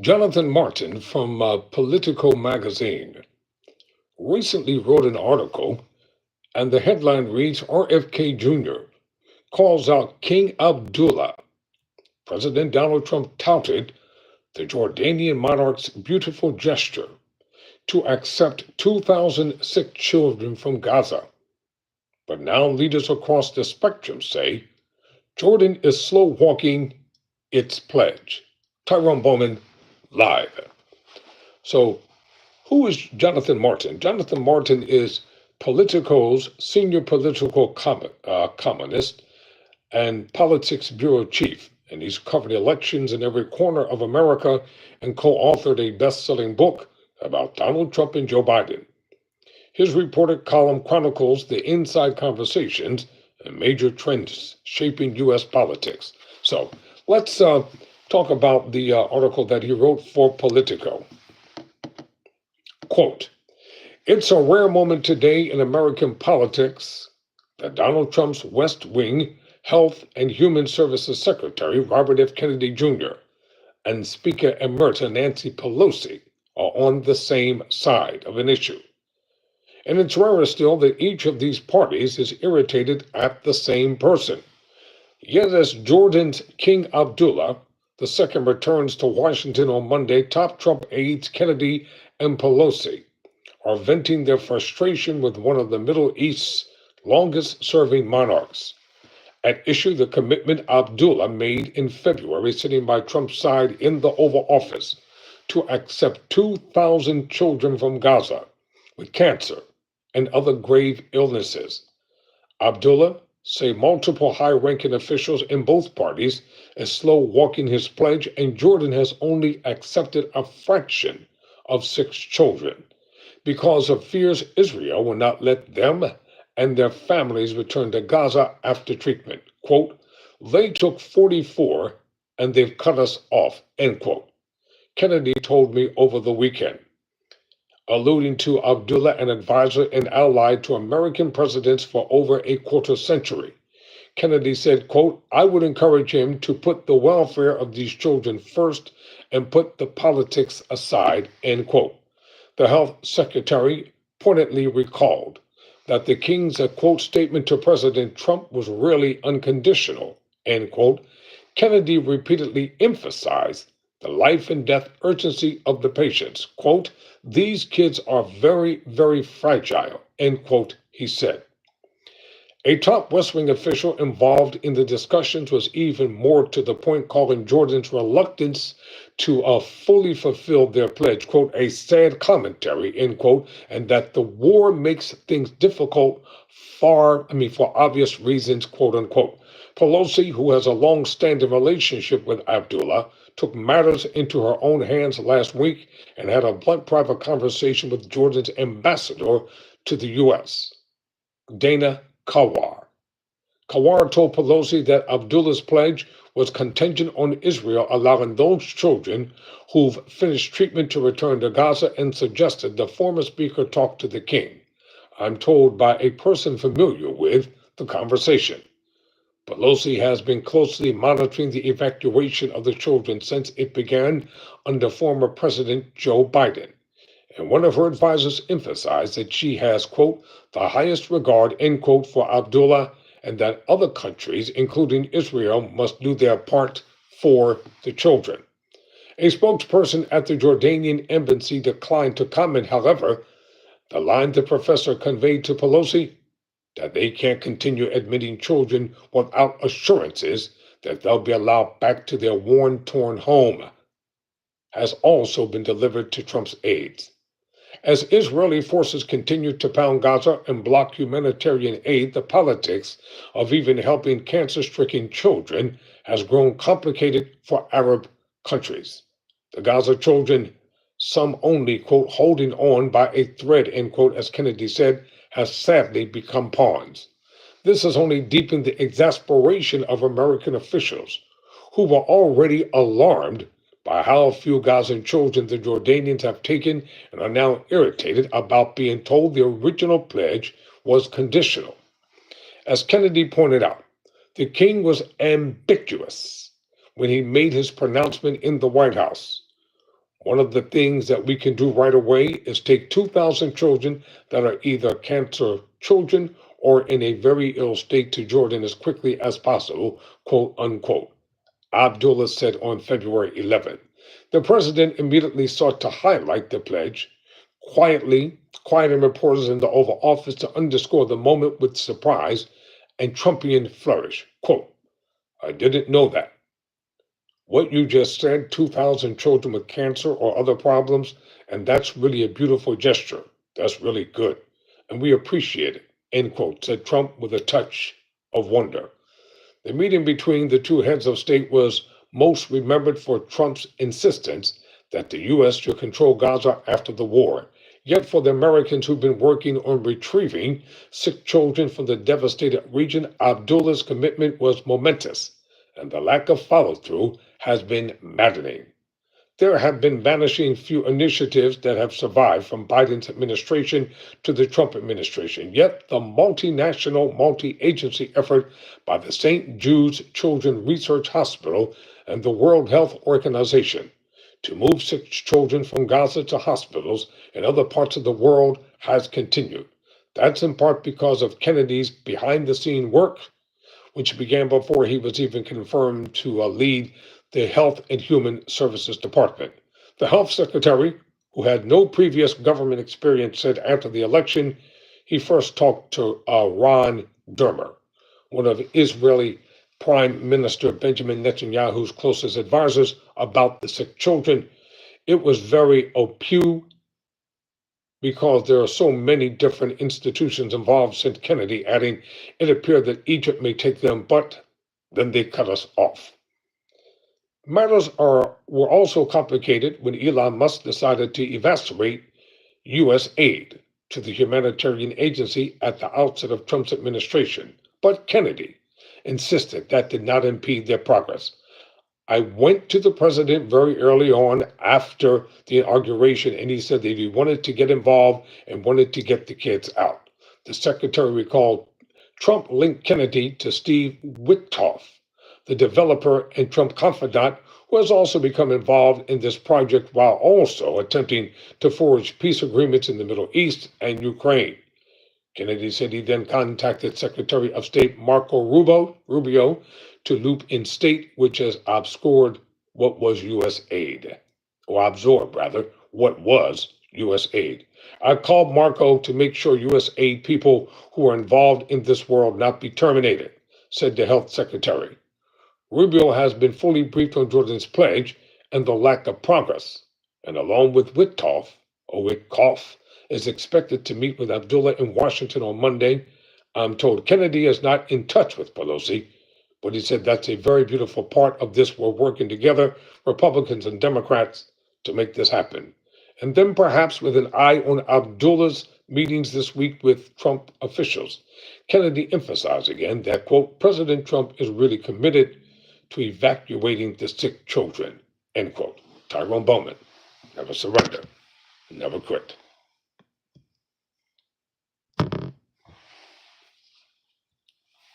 Jonathan Martin from Politico magazine recently wrote an article, and the headline reads RFK Jr. calls out King Abdullah. President Donald Trump touted the Jordanian monarch's beautiful gesture to accept 2,000 sick children from Gaza. But now leaders across the spectrum say Jordan is slow walking its pledge. Tyrone Bowman, live. So, who is Jonathan Martin? Jonathan Martin is Politico's senior political columnist and politics bureau chief, and he's covered elections in every corner of America and co-authored a best-selling book about Donald Trump and Joe Biden. His reported column chronicles the inside conversations and major trends shaping U.S. politics. So let's talk about the article that he wrote for Politico. Quote, "It's a rare moment today in American politics that Donald Trump's West Wing Health and Human Services Secretary Robert F. Kennedy Jr. and Speaker Emerita Nancy Pelosi are on the same side of an issue. And it's rarer still that each of these parties is irritated at the same person. Yet as Jordan's King Abdullah II returns to Washington on Monday, top Trump aides Kennedy and Pelosi are venting their frustration with one of the Middle East's longest-serving monarchs. At issue, the commitment Abdullah made in February, sitting by Trump's side in the Oval Office, to accept 2,000 children from Gaza with cancer and other grave illnesses. Abdullah, say multiple high-ranking officials in both parties, is slow walking his pledge, and Jordan has only accepted a fraction of 6 children because of fears Israel will not let them and their families return to Gaza after treatment. Quote, they took 44 and they've cut us off, end quote. Kennedy told me over the weekend, alluding to Abdullah, an advisor and ally to American presidents for over a quarter century. Kennedy said, quote, I would encourage him to put the welfare of these children first and put the politics aside, end quote. The health secretary pointedly recalled that the king's quote statement to President Trump was really unconditional, end quote. Kennedy repeatedly emphasized the life and death urgency of the patients. Quote, these kids are very, very fragile, end quote, he said. A top West Wing official involved in the discussions was even more to the point, calling Jordan's reluctance to fully fulfill their pledge, quote, a sad commentary, end quote, and that the war makes things difficult for obvious reasons, quote unquote. Pelosi, who has a long-standing relationship with Abdullah, took matters into her own hands last week and had a blunt private conversation with Jordan's ambassador to the U.S., Dana Kawar. Kawar told Pelosi that Abdullah's pledge was contingent on Israel allowing those children who've finished treatment to return to Gaza, and suggested the former speaker talk to the king. I'm told by a person familiar with the conversation. Pelosi has been closely monitoring the evacuation of the children since it began under former President Joe Biden. And one of her advisors emphasized that she has, quote, the highest regard, end quote, for Abdullah, and that other countries, including Israel, must do their part for the children. A spokesperson at the Jordanian embassy declined to comment. However, the line the professor conveyed to Pelosi, that they can't continue admitting children without assurances that they'll be allowed back to their war-torn home, has also been delivered to Trump's aides. As Israeli forces continue to pound Gaza and block humanitarian aid, the politics of even helping cancer-stricken children has grown complicated for Arab countries. The Gaza children, some only, quote, holding on by a thread, end quote, as Kennedy said, has sadly become pawns. This has only deepened the exasperation of American officials, who were already alarmed by how few Gazan children the Jordanians have taken and are now irritated about being told the original pledge was conditional. As Kennedy pointed out, the king was ambiguous when he made his pronouncement in the White House. One of the things that we can do right away is take 2,000 children that are either cancer children or in a very ill state to Jordan as quickly as possible, quote unquote. Abdullah said on February 11th. The president immediately sought to highlight the pledge, quieting reporters in the Oval Office to underscore the moment with surprise and Trumpian flourish. Quote, I didn't know that. What you just said, 2,000 children with cancer or other problems, and that's really a beautiful gesture. That's really good. And we appreciate it, end quote, said Trump with a touch of wonder. The meeting between the two heads of state was most remembered for Trump's insistence that the U.S. should control Gaza after the war. Yet for the Americans who've been working on retrieving sick children from the devastated region, Abdullah's commitment was momentous, and the lack of follow-through has been maddening. There have been vanishing few initiatives that have survived from Biden's administration to the Trump administration. Yet the multinational, multi-agency effort by the St. Jude's Children's Research Hospital and the World Health Organization to move sick children from Gaza to hospitals in other parts of the world has continued. That's in part because of Kennedy's behind-the-scene work, which began before he was even confirmed to lead the Health and Human Services Department. The health secretary, who had no previous government experience, said after the election he first talked to Ron Dermer, one of Israeli Prime Minister Benjamin Netanyahu's closest advisors, about the sick children. It was very opaque because there are so many different institutions involved, said Kennedy, adding, it appeared that Egypt may take them, but then they cut us off. Matters were also complicated when Elon Musk decided to evacuate U.S. aid to the humanitarian agency at the outset of Trump's administration. But Kennedy insisted that did not impede their progress. I went to the president very early on after the inauguration, and he said that he wanted to get involved and wanted to get the kids out. The secretary recalled Trump linked Kennedy to Steve Witkoff, the developer and Trump confidant, who has also become involved in this project while also attempting to forge peace agreements in the Middle East and Ukraine. Kennedy said he then contacted Secretary of State Marco Rubio to loop in state, which has absorbed what was U.S. aid, or absorbed, rather, what was U.S. aid. I called Marco to make sure U.S. aid people who are involved in this world not be terminated, said the health secretary. Rubio has been fully briefed on Jordan's pledge and the lack of progress, and along with Witkoff, is expected to meet with Abdullah in Washington on Monday. I'm told Kennedy is not in touch with Pelosi, but he said that's a very beautiful part of this. We're working together, Republicans and Democrats, to make this happen. And then perhaps with an eye on Abdullah's meetings this week with Trump officials, Kennedy emphasized again that, quote, President Trump is really committed to evacuating the sick children, end quote. Tyrone Bowman, never surrender, never quit.